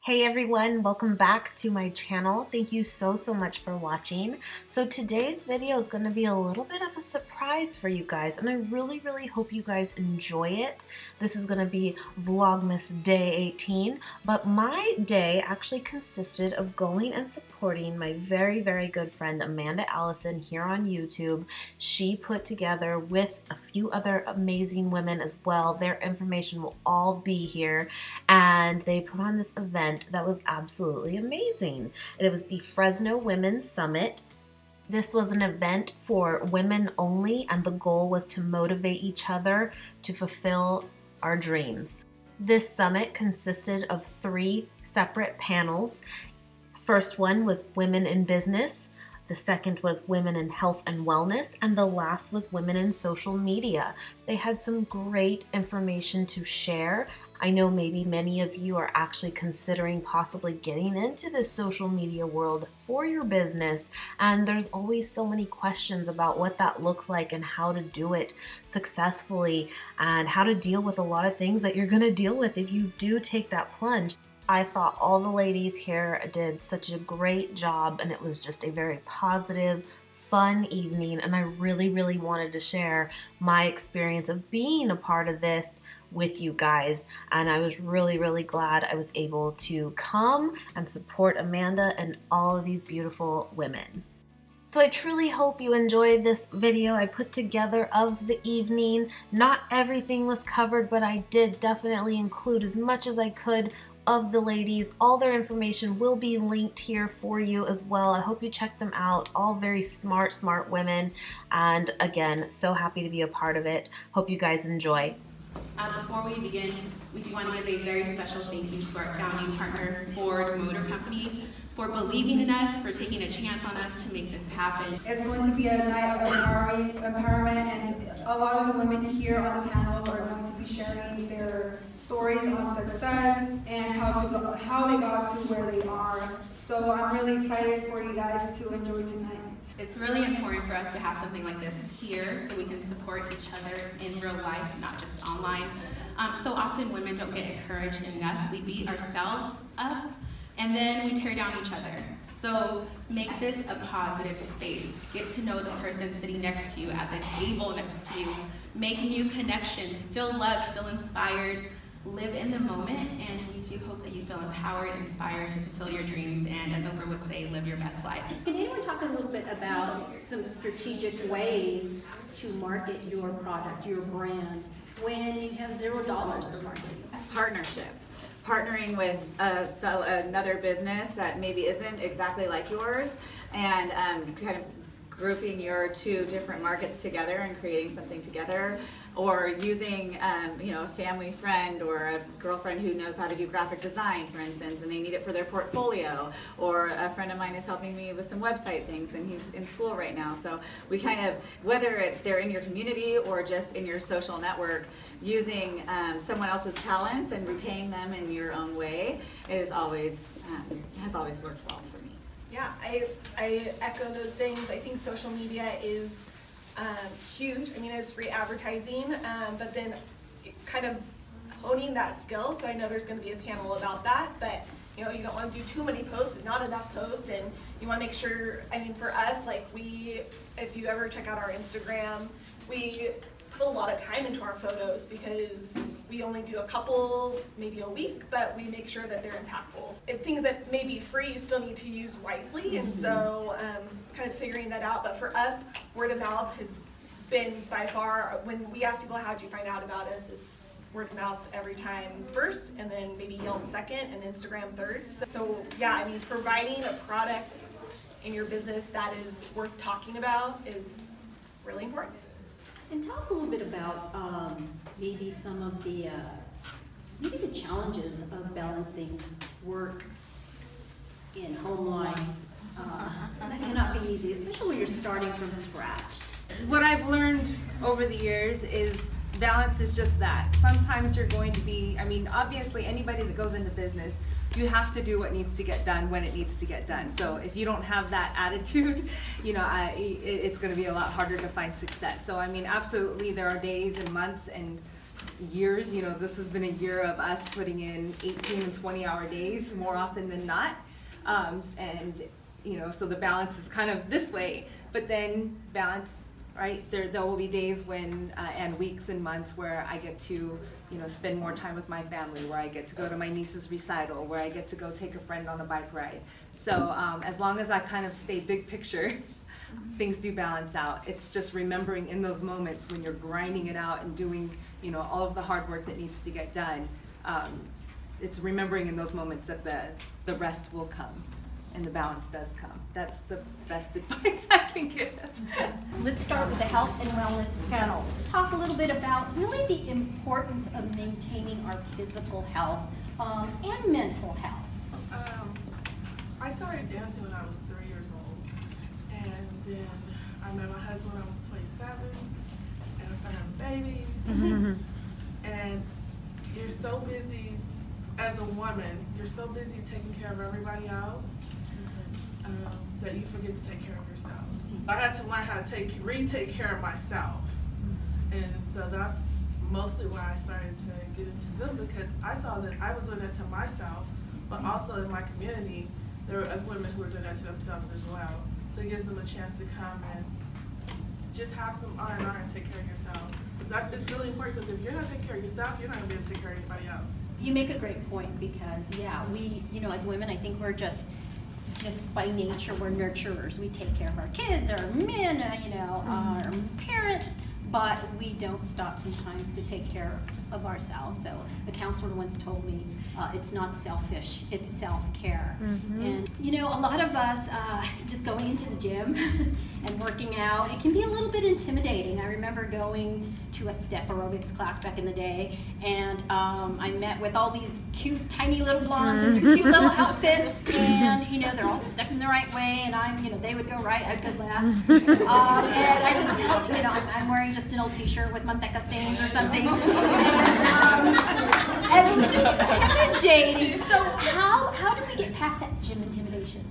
Hey everyone, welcome back to my channel. Thank you so much for watching. So today's video is going to be a little bit of a surprise for you guys, and I really hope you guys enjoy it. This is going to be Vlogmas Day 18, but my day actually consisted of going and supporting my very good friend Amanda Allison here on YouTube. She put together with a few other amazing women as well. Their information will all be here, and they put on this event that was absolutely amazing. It was the Fresno Women's Summit. This was an event for women only, and the goal was to motivate each other to fulfill our dreams. This summit consisted of 3 separate panels. First one was Women in Business. The second was Women in Health and Wellness, and the last was Women in Social Media. They had some great information to share. I know maybe many of you are actually considering possibly getting into this social media world for your business, and there's always so many questions about what that looks like and how to do it successfully and how to deal with a lot of things that you're going to deal with if you do take that plunge. I thought all the ladies here did such a great job, and it was just a very positive, fun evening, and I really wanted to share my experience of being a part of this with you guys, and I was really glad I was able to come and support Amanda and all of these beautiful women. So I truly hope you enjoyed this video I put together of the evening. Not everything was covered, but I did definitely include as much as I could of the ladies. All their information will be linked here for you as well. I hope you check them out. All very smart women, and again, so happy to be a part of it. Hope you guys enjoy. Before we begin, we do want to give a very special thank you to our founding partner, Ford Motor Company, for believing in us, for taking a chance on us to make this happen. It's going to be a night of empowerment, and a lot of the women here on the panels are going to be sharing their stories on success and how they got to where they are. So I'm really excited for you guys to enjoy tonight. It's really important for us to have something like this here so we can support each other in real life, not just online. So often women don't get encouraged enough. We beat ourselves up and then we tear down each other. So make this a positive space. Get to know the person sitting next to you, at the table next to you. Make new connections, feel loved, feel inspired. Live in the moment, and we do hope that you feel empowered, inspired to fulfill your dreams, and as Oprah would say, live your best life. Can anyone talk a little bit about some strategic ways to market your product, your brand, when you have $0 for marketing? Partnership. Partnering with another business that maybe isn't exactly like yours, and kind of grouping your 2 different markets together and creating something together, or using a family friend or a girlfriend who knows how to do graphic design, for instance, and they need it for their portfolio. Or a friend of mine is helping me with some website things, and he's in school right now. So we kind of, whether they're in your community or just in your social network, using someone else's talents and repaying them in your own way is always has always worked well for me. Yeah, I echo those things. I think social media is huge. I mean, it's free advertising, but then kind of honing that skill. So I know there's going to be a panel about that, but you don't want to do too many posts and not enough posts, and you want to make sure, I mean, for us, like if you ever check out our Instagram, we put a lot of time into our photos because we only do a couple, maybe a week, but we make sure that they're impactful. If things that may be free, you still need to use wisely, and so kind of figuring that out. But for us, word of mouth has been by far, when we ask people how'd you find out about us, it's word of mouth every time first, and then maybe Yelp second, and Instagram third. So yeah, I mean, providing a product in your business that is worth talking about is really important. And tell us a little bit about maybe some of the challenges of balancing work and home life. That cannot be easy, especially when you're starting from scratch. What I've learned over the years is balance is just that. Sometimes you're going to be, I mean, obviously anybody that goes into business, you have to do what needs to get done when it needs to get done. So if you don't have that attitude, it's going to be a lot harder to find success. So I mean, absolutely, there are days and months and years. You know, this has been a year of us putting in 18 and 20-hour days more often than not. And, you know, so the balance is kind of this way, but then balance, right? There will be days when, and weeks and months where I get to, you know, spend more time with my family, where I get to go to my niece's recital, where I get to go take a friend on a bike ride. So as long as I kind of stay big picture, things do balance out. It's just remembering in those moments when you're grinding it out and doing, you know, all of the hard work that needs to get done. It's remembering in those moments that the rest will come and the balance does come. That's the best advice I can give. Let's start with the health and wellness panel. Talk a little bit about really the importance of maintaining our physical health and mental health. I started dancing when I was 3 years old, and then I met my husband when I was 27, and I started having babies. And you're so busy as a woman, you're so busy taking care of everybody else that you forget to take care of yourself. I had to learn how to retake care of myself, and so that's mostly why I started to get into Zumba, because I saw that I was doing that to myself, but also in my community there were other women who were doing that to themselves as well. So it gives them a chance to come and just have some R&R and take care of yourself. It's really important, because if you're not taking care of yourself, you're not going to be able to take care of anybody else. You make a great point, because yeah, we, you know, as women, I think we're just by nature, we're nurturers. We take care of our kids, our men, you know, our parents, but we don't stop sometimes to take care of ourselves. So a counselor once told me, it's not selfish, it's self-care. And you know, a lot of us just going into the gym and working out, it can be a little bit intimidating. I remember going to a step aerobics class back in the day, and I met with all these cute tiny little blondes in their cute little outfits, and you know, they're all stepping the right way, and I'm, you know, they would go right, I'd go left. And I just felt, you know, I'm wearing just an old t-shirt with manteca stains or something. And it was just intimidating. So how do we get past that gym intimidation?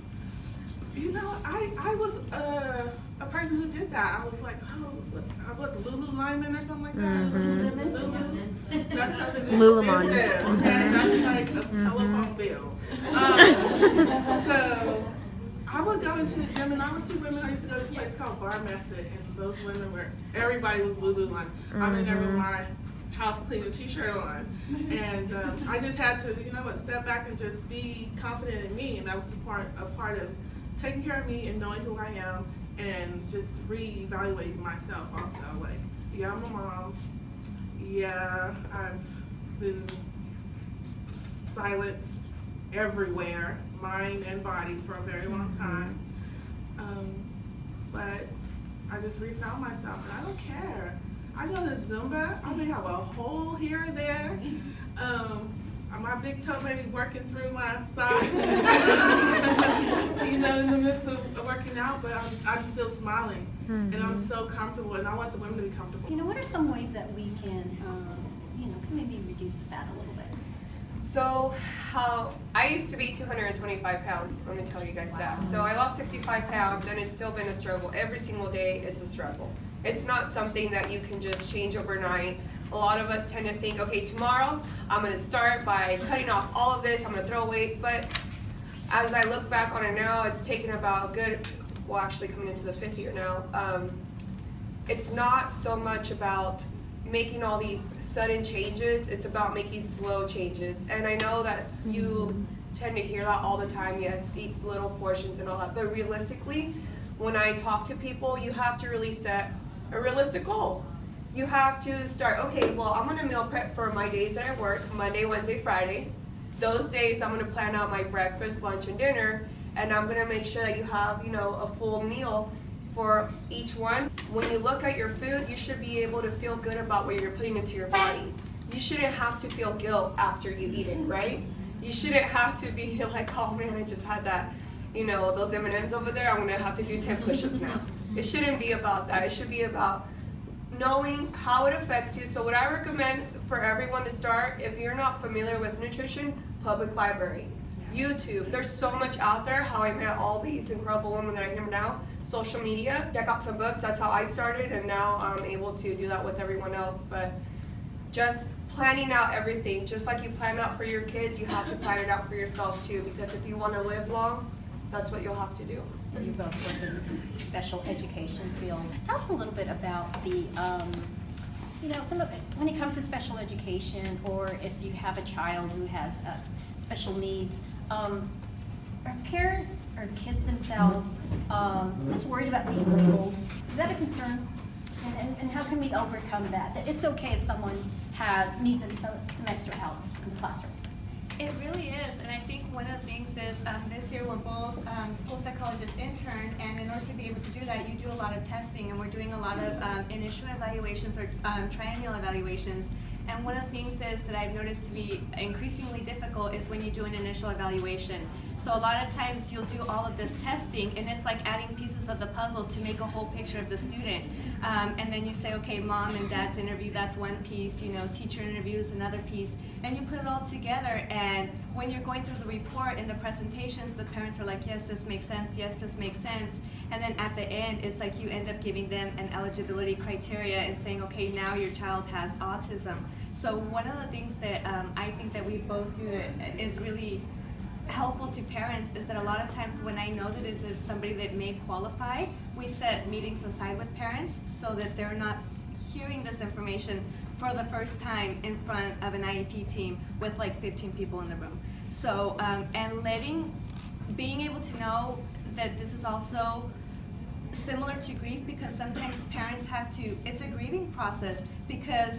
You know, I was a person who did that. I was like, oh, I was Lululemon or something like that. Lululemon. That's not Lululemon. Okay, that's like a telephone bill. So I would go into the gym and I would see women. I used to go to this place called Bar Method, and those women were, everybody was Lululemon. I mean, there with my house cleaning t-shirt on, and I just had to, you know what, step back and just be confident in me, and that was a part of taking care of me and knowing who I am, and just reevaluating myself also. Like, yeah, I'm a mom. Yeah, I've been silent everywhere, mind and body, for a very long time. But I just refound myself, and I don't care. I go to Zumba, I may have a hole here and there. My big toe may be working through my side, you know, in the midst of working out, but I'm still smiling, and I'm so comfortable, and I want the women to be comfortable. You know, what are some ways that we can, you know, can maybe reduce the fat a little bit? So how I used to be 225 pounds, let me tell you guys that. So I lost 65 pounds, and it's still been a struggle. Every single day it's a struggle. It's not something that you can just change overnight. A lot of us tend to think, okay, tomorrow I'm gonna start by cutting off all of this, I'm gonna throw weight, but as I look back on it now, it's taken about a good, well, actually coming into the 5th year now. It's not so much about making all these sudden changes, it's about making slow changes. And I know that you tend to hear that all the time, yes, eat little portions and all that, but realistically, when I talk to people, you have to really set a realistic goal. You have to start, okay, well, I'm gonna meal prep for my days that I work, Monday, Wednesday, Friday. Those days I'm gonna plan out my breakfast, lunch, and dinner, and I'm gonna make sure that you have, you know, a full meal for each one. When you look at your food, you should be able to feel good about what you're putting into your body. You shouldn't have to feel guilt after you eat it, right? You shouldn't have to be like, oh man, I just had that, you know, those M&Ms over there, I'm gonna have to do 10 push-ups now. It shouldn't be about that. It should be about knowing how it affects you. So what I recommend for everyone to start, if you're not familiar with nutrition, public library, YouTube, there's so much out there. How I met all these incredible women that I am now, social media, check out some books. That's how I started, and now I'm able to do that with everyone else. But just planning out everything, just like you plan out for your kids, you have to plan it out for yourself too, because if you want to live long, that's what you'll have to do. So you both work in the special education field. Tell us a little bit about the, some of it, when it comes to special education, or if you have a child who has special needs, are parents or kids themselves just worried about being labeled? Is that a concern? And how can we overcome that? That it's okay if someone needs some extra help in the classroom. It really is, and I think one of the things is this year we're both school psychologists intern, and in order to be able to do that, you do a lot of testing, and we're doing a lot of initial evaluations or triennial evaluations. And one of the things is that I've noticed to be increasingly difficult is when you do an initial evaluation. So a lot of times you'll do all of this testing, and it's like adding pieces of the puzzle to make a whole picture of the student. And then you say, okay, mom and dad's interview, that's one piece, teacher interview is another piece, and you put it all together. And when you're going through the report and the presentations, the parents are like, yes, this makes sense, yes, this makes sense. And then at the end, it's like you end up giving them an eligibility criteria and saying, okay, now your child has autism. So one of the things that I think that we both do is really helpful to parents is that a lot of times when I know that this is somebody that may qualify, we set meetings aside with parents so that they're not hearing this information for the first time in front of an IEP team with like 15 people in the room. So, and being able to know that this is also similar to grief, because sometimes parents have to, it's a grieving process because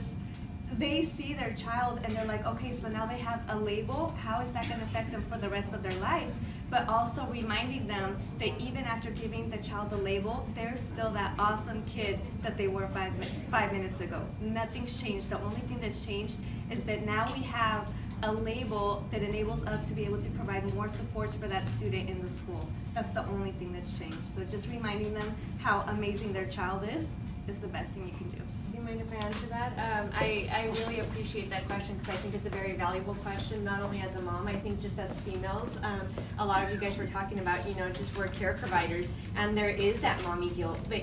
they see their child and they're like, okay, so now they have a label, how is that going to affect them for the rest of their life? But also reminding them that even after giving the child a label, they're still that awesome kid that they were 5 minutes ago. Nothing's changed. The only thing that's changed is that now we have a label that enables us to be able to provide more supports for that student in the school. That's the only thing that's changed. So just reminding them how amazing their child is the best thing you can do. Do you mind if I answer that? I really appreciate that question because I think it's a very valuable question, not only as a mom, I think just as females. A lot of you guys were talking about, just we're care providers, and there is that mommy guilt. But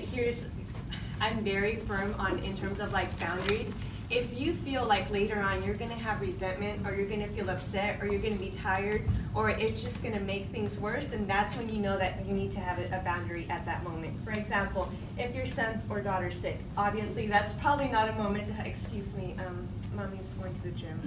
I'm very firm in terms of like boundaries. If you feel like later on you're gonna have resentment, or you're gonna feel upset, or you're gonna be tired, or it's just gonna make things worse, then that's when you know that you need to have a boundary at that moment. For example, if your son or daughter's sick, obviously that's probably not a moment to, excuse me, mommy's going to the gym.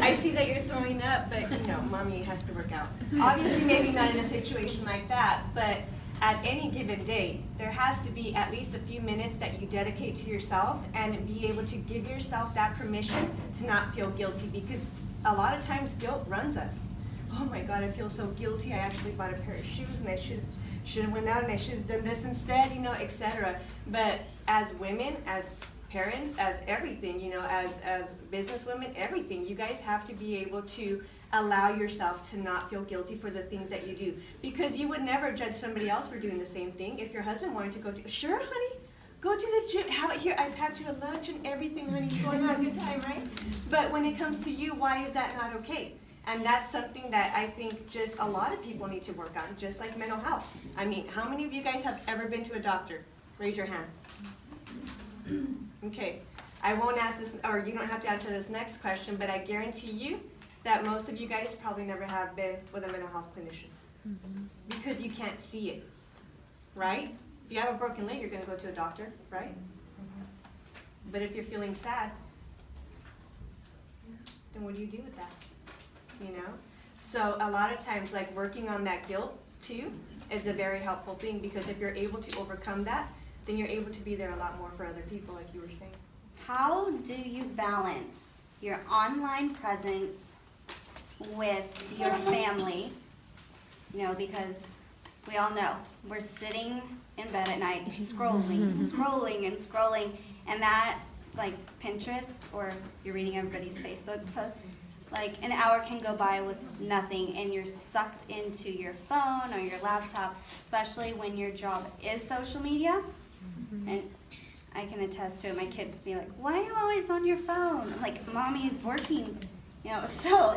I see that you're throwing up, but mommy has to work out. Obviously maybe not in a situation like that, but at any given day, there has to be at least a few minutes that you dedicate to yourself and be able to give yourself that permission to not feel guilty, because a lot of times guilt runs us. Oh my God, I feel so guilty. I actually bought a pair of shoes and I should have went out and I should have done this instead, etc. But as women, as parents, as everything, as businesswomen, everything, you guys have to be able to allow yourself to not feel guilty for the things that you do, because you would never judge somebody else for doing the same thing. If your husband wanted to go to, sure honey, go to the gym, have it here, I packed you a lunch and everything, honey, you're going to have a good time, right? But when it comes to you, why is that not okay? And that's something that I think just a lot of people need to work on, just like mental health. I mean, how many of you guys have ever been to a doctor? Raise your hand. Okay, I won't ask this, or you don't have to answer this next question, but I guarantee you that most of you guys probably never have been with a mental health clinician, because you can't see it, right? If you have a broken leg, you're going to go to a doctor, right? But if you're feeling sad, then what do you do with that? So a lot of times, like, working on that guilt too is a very helpful thing, because if you're able to overcome that, then you're able to be there a lot more for other people, like you were saying. How do you balance your online presence with your family? Because we all know we're sitting in bed at night scrolling, and that, like Pinterest, or you're reading everybody's Facebook post, like an hour can go by with nothing, and you're sucked into your phone or your laptop, especially when your job is social media. And I can attest to it. My kids would be like, why are you always on your phone? I'm like, mommy's working. So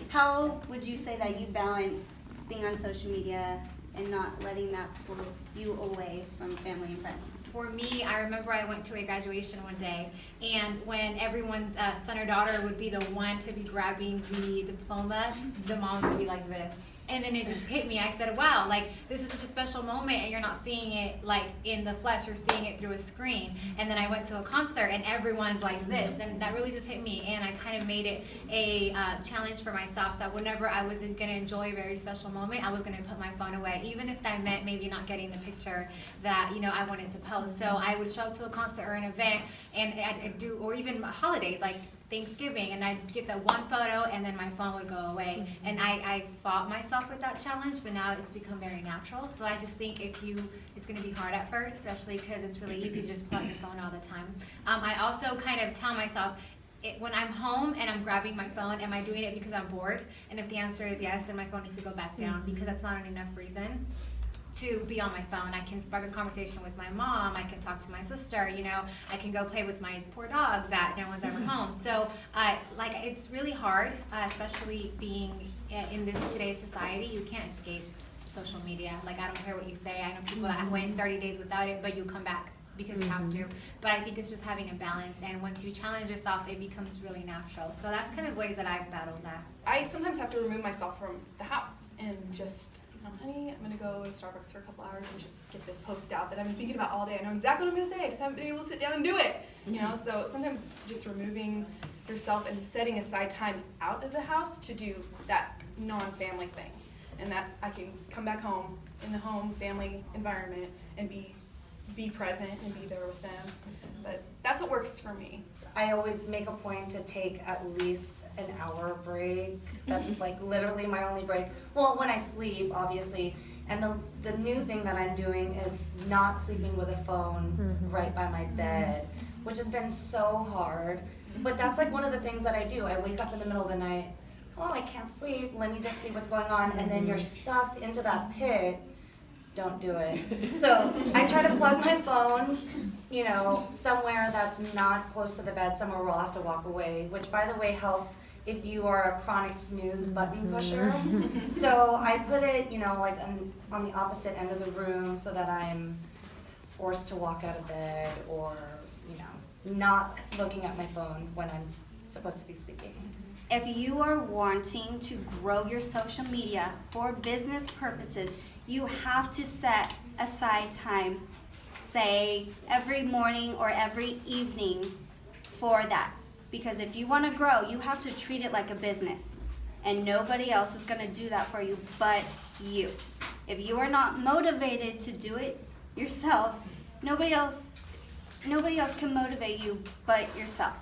how would you say that you balance being on social media and not letting that pull you away from family and friends? for me, I remember I went to a graduation one day, and when everyone's son or daughter would be the one to be grabbing the diploma, the moms would be like this. And then it just hit me. I said, wow, like, this is such a special moment, and you're not seeing it, like, in the flesh. You're seeing it through a screen. And then I went to a concert, and everyone's like this. And that really just hit me. And I kind of made it a challenge for myself that whenever I was going to enjoy a very special moment, I was going to put my phone away, even if that meant maybe not getting the picture that, you know, I wanted to post. So I would show up to a concert or an event, and I'd do, or even holidays, like Thanksgiving, and I'd get that one photo, and then my phone would go away. And I fought myself with that challenge, but now it's become very natural. So I just think it's going to be hard at first, especially because it's really easy to just put on your phone all the time. I also kind of tell myself, when I'm home and I'm grabbing my phone, am I doing it because I'm bored? And if the answer is yes, then my phone needs to go back down, because that's not enough reason to be on my phone. I can spark a conversation with my mom, I can talk to my sister, you know, I can go play with my poor dogs that no one's ever home. So like, it's really hard, especially being in this today's society. You can't escape social media. Like, I don't care what you say. I know people that went 30 days without it, but you come back because you have to. But I think it's just having a balance, and once you challenge yourself, it becomes really natural. So that's kind of ways that I've battled that. I sometimes have to remove myself from the house and just, honey, I'm gonna go to Starbucks for a couple hours and just get this post out that I've been thinking about all day. I know exactly what I'm gonna say, I just haven't been able to sit down and do it. You know, so sometimes just removing yourself and setting aside time out of the house to do that non-family thing. And that I can come back home in the home family environment and be present and be there with them. But that's what works for me. I always make a point to take at least an hour break. That's like literally my only break. Well, when I sleep, obviously. And the new thing that I'm doing is not sleeping with a phone right by my bed, which has been so hard. But that's like one of the things that I do. I wake up in the middle of the night, oh, I can't sleep, let me just see what's going on. And then you're sucked into that pit. Don't do it. So I try to plug my phone, you know, somewhere that's not close to the bed, somewhere where I'll have to walk away, which by the way helps if you are a chronic snooze button pusher. So I put it, you know, like on the opposite end of the room so that I'm forced to walk out of bed, or, you know, not looking at my phone when I'm supposed to be sleeping. If you are wanting to grow your social media for business purposes, you have to set aside time, say every morning or every evening, for that. Because if you want to grow, you have to treat it like a business. And nobody else is going to do that for you but you. If you are not motivated to do it yourself, nobody else can motivate you but yourself.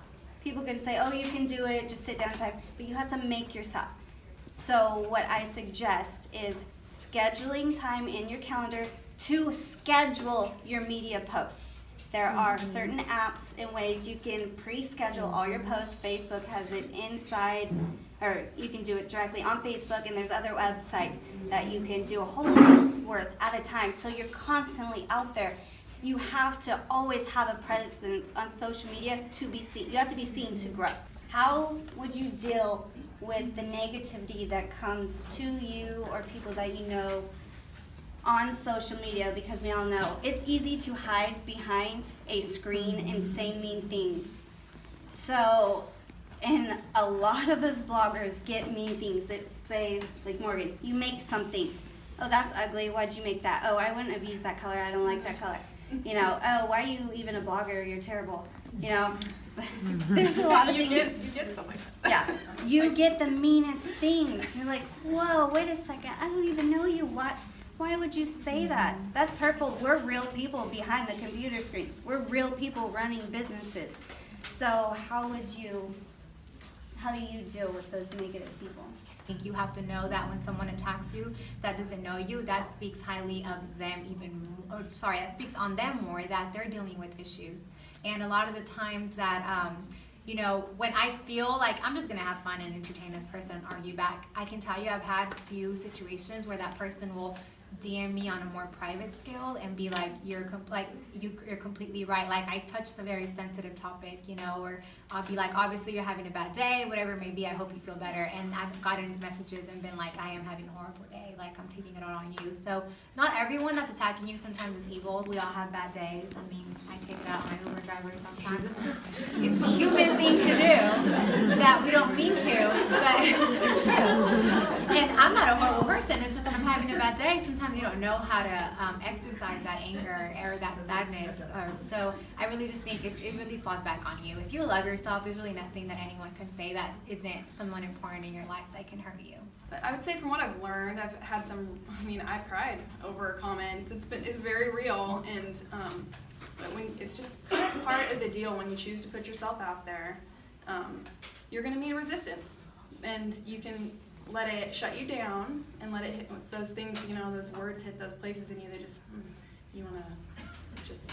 People can say, oh, you can do it, just sit down time, but you have to make yourself. So what I suggest is scheduling time in your calendar to schedule your media posts. There are certain apps and ways you can pre-schedule all your posts. Facebook has it inside, or you can do it directly on Facebook, and there's other websites that you can do a whole month's worth at a time, so you're constantly out there. You have to always have a presence on social media to be seen. You have to be seen to grow. How would you deal with the negativity that comes to you or people that you know on social media? Because we all know it's easy to hide behind a screen and say mean things. So, and a lot of us bloggers get mean things that say, like, Morgan, you make something. Oh, that's ugly. Why'd you make that? Oh, I wouldn't have used that color. I don't like that color. You know, oh, why are you even a blogger? You're terrible. You know, there's a lot of things. You get something like that. Yeah, you get the meanest things. You're like, whoa, wait a second. I don't even know you. Why would you say that? That's hurtful. We're real people behind the computer screens. We're real people running businesses. So how do you deal with those negative people? I think you have to know that when someone attacks you that doesn't know you, that speaks highly of them that speaks on them more, that they're dealing with issues. And a lot of the times that, you know, when I feel like I'm just gonna have fun and entertain this person and argue back, I can tell you I've had a few situations where that person will DM me on a more private scale and be like, you're completely right. Like, I touched a very sensitive topic, you know, or I'll be like, obviously you're having a bad day, whatever it may be, I hope you feel better. And I've gotten messages and been like, I am having a horrible day, like I'm taking it all on you. So not everyone that's attacking you sometimes is evil. We all have bad days. I mean, I take it out on my Uber driver sometimes. It's a human thing to do that we don't mean to, but it's true. And I'm not a horrible person. It's just that I'm having a bad day. Sometimes you don't know how to exercise that anger or that sadness. So I really just think it really falls back on you. If you love yourself, there's really nothing that anyone can say that isn't someone important in your life that can hurt you. But I would say from what I've learned, I've had I've cried over comments. It's very real, and but when it's just kind of part of the deal when you choose to put yourself out there, you're going to meet resistance, and you can let it shut you down and let it hit those things, you know, those words hit those places in you that just you want to just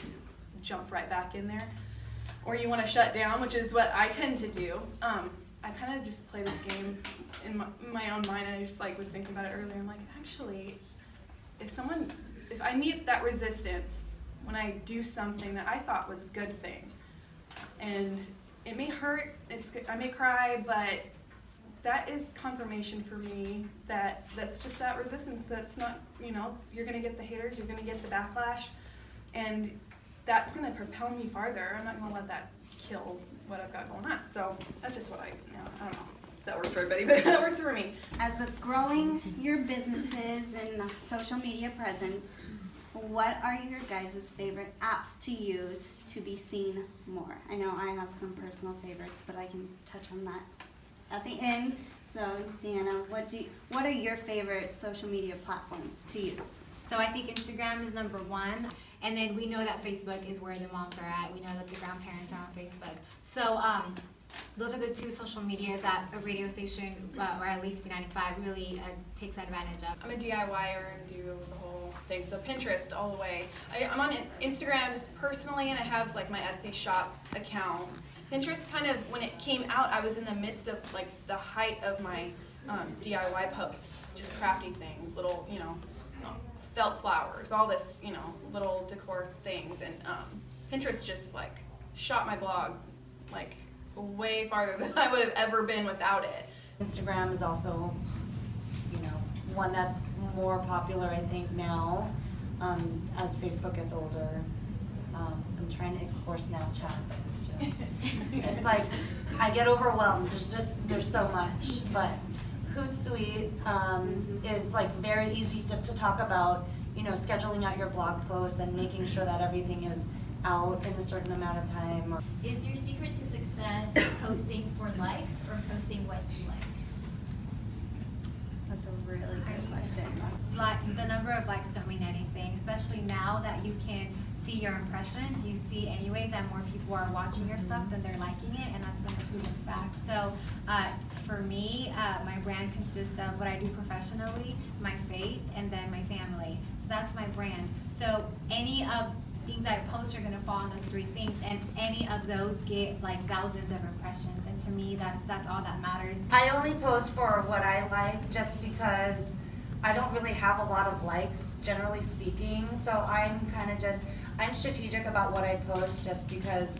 jump right back in there, or you want to shut down, which is what I tend to do. I kind of just play this game in my own mind. I just was thinking about it earlier. I'm like, actually, if I meet that resistance when I do something that I thought was a good thing, and it may hurt, I may cry, but that is confirmation for me that that's just that resistance. That's not, you know, you're going to get the haters, you're going to get the backlash, and that's going to propel me farther. I'm not going to let that kill what I've got going on. So that's just what I don't know. That works for everybody, but that works for me. As with growing your businesses and social media presence, what are your guys' favorite apps to use to be seen more? I know I have some personal favorites, but I can touch on that at the end. So, Deanna, what are your favorite social media platforms to use? So I think Instagram is number one, and then we know that Facebook is where the moms are at. We know that the grandparents are on Facebook. So those are the two social medias that a radio station, or at least B95, really takes advantage of. I'm a DIYer and do the whole thing, so Pinterest all the way. I'm on Instagram just personally, and I have my Etsy shop account. Pinterest kind of, when it came out, I was in the midst of the height of my DIY posts, just crafty things, little, felt flowers, all this, little decor things, and Pinterest just shot my blog way farther than I would have ever been without it. Instagram is also, one that's more popular, I think, now, as Facebook gets older. I'm trying to explore Snapchat, but it's just, it's I get overwhelmed. There's so much. But Hootsuite is very easy just to talk about, scheduling out your blog posts and making sure that everything is out in a certain amount of time. Is your secret to success posting for likes or posting what you like? That's a really good question. The number of likes don't mean anything, especially now that you can see your impressions. You see anyways that more people are watching your stuff than they're liking it, and that's been a proven fact. So for me, my brand consists of what I do professionally, my faith, and then my family. So that's my brand. So any of things I post are going to fall on those three things, and any of those get thousands of impressions, and to me that's all that matters. I only post for what I like, just because I don't really have a lot of likes, generally speaking, so I'm strategic about what I post, just because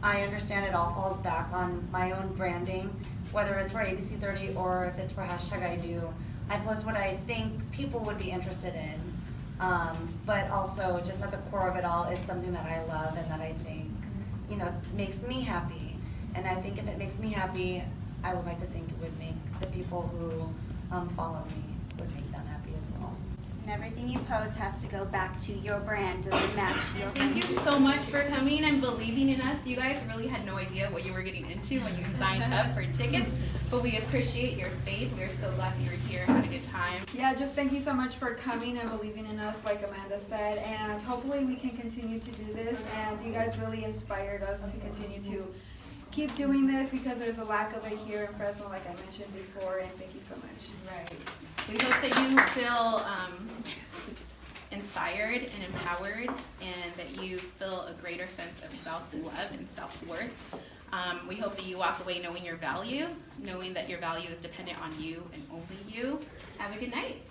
I understand it all falls back on my own branding, whether it's for ABC30 or if it's for #IDO. I post what I think people would be interested in. But also, just at the core of it all, it's something that I love and that I think, makes me happy. And I think if it makes me happy, I would like to think it would make the people who follow me, would make them happy as well. And everything you post has to go back to your brand. Does it match your brand? Thank you so much for coming and believing in us. You guys really had no idea what you were getting into when you signed up for tickets, but we appreciate your faith. We're so glad you were here, had a good time. Yeah, just thank you so much for coming and believing in us, like Amanda said, and hopefully we can continue to do this, and you guys really inspired us to continue to keep doing this, because there's a lack of it here in Fresno, like I mentioned before, and thank you so much. Right. We hope that you feel inspired and empowered, and that you feel a greater sense of self-love and self-worth. We hope that you walk away knowing your value, knowing that your value is dependent on you and only you. Have a good night.